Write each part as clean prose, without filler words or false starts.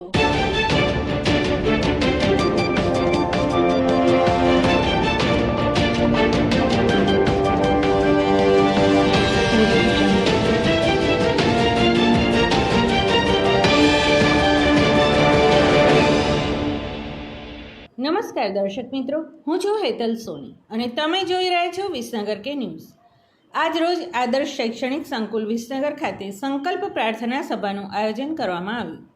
નમસ્કાર દર્શક મિત્રો, હું છું હેતલ સોની અને તમે જોઈ રહ્યા છો વિસનગર કે ન્યૂઝ। આજ રોજ આદર્શ શૈક્ષણિક સંકુલ વિસનગર ખાતે સંકલ્પ પ્રાર્થના સભાનું આયોજન કરવામાં આવ્યું।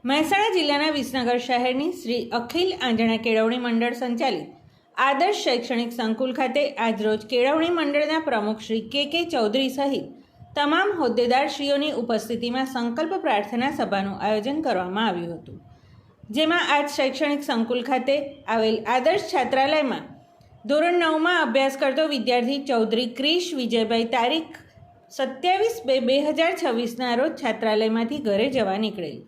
મહેસાણા જિલ્લાના વિસનગર શહેરની શ્રી અખિલ આંજણા કેળવણી મંડળ સંચાલિત આદર્શ શૈક્ષણિક સંકુલ ખાતે આજ રોજ કેળવણી મંડળના પ્રમુખ શ્રી કે ચૌધરી સહિત તમામ હોદ્દેદારશ્રીઓની ઉપસ્થિતિમાં સંકલ્પ પ્રાર્થના સભાનું આયોજન કરવામાં આવ્યું હતું, જેમાં આજ શૈક્ષણિક સંકુલ ખાતે આવેલ આદર્શ છાત્રાલયમાં ધોરણ 9માં અભ્યાસ કરતો વિદ્યાર્થી ચૌધરી ક્રિશ વિજયભાઈ તારીખ 27/2/2026ના રોજ છાત્રાલયમાંથી ઘરે જવા નીકળેલ,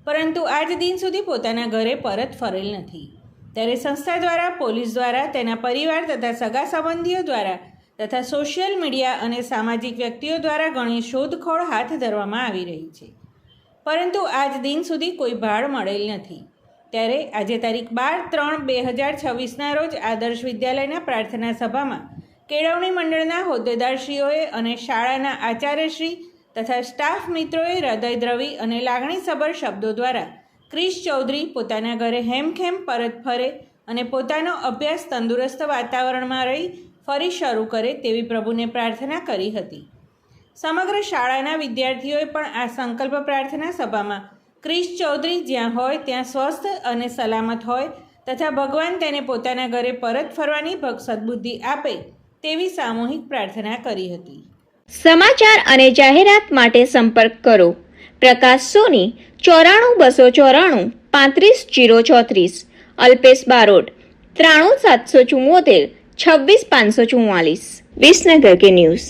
પરંતુ આજ દિન સુધી પોતાના ઘરે પરત ફરેલ નથી। ત્યારે સંસ્થા દ્વારા, પોલીસ દ્વારા, તેના પરિવાર તથા સગા સંબંધીઓ દ્વારા તથા સોશિયલ મીડિયા અને સામાજિક વ્યક્તિઓ દ્વારા ઘણી શોધખોળ હાથ ધરવામાં આવી રહી છે, પરંતુ આજ દિન સુધી કોઈ ભાળ મળેલ નથી। ત્યારે આજે તારીખ 12/3/2026ના રોજ આદર્શ વિદ્યાલયના પ્રાર્થના સભામાં કેળવણી મંડળના હોદ્દેદારશ્રીઓએ અને શાળાના આચાર્યશ્રી તથા સ્ટાફ મિત્રોએ હૃદયદ્રવી અને લાગણીસભર શબ્દો દ્વારા ક્રિશ ચૌધરી પોતાના ઘરે હેમખેમ પરત ફરે અને પોતાનો અભ્યાસ તંદુરસ્ત વાતાવરણમાં રહી ફરી શરૂ કરે તેવી પ્રભુને પ્રાર્થના કરી હતી। સમગ્ર શાળાના વિદ્યાર્થીઓએ પણ આ સંકલ્પ પ્રાર્થના સભામાં ક્રિશ ચૌધરી જ્યાં હોય ત્યાં સ્વસ્થ અને સલામત હોય તથા ભગવાન તેને પોતાના ઘરે પરત ફરવાની સદબુદ્ધિ આપે તેવી સામૂહિક પ્રાર્થના કરી હતી। સમાચાર અને જાહેરાત માટે સંપર્ક કરો પ્રકાશ સોની 94 294 35 034, અલ્પેશ બારોટ 93 774 26 544। વિસનગર કે ન્યૂઝ।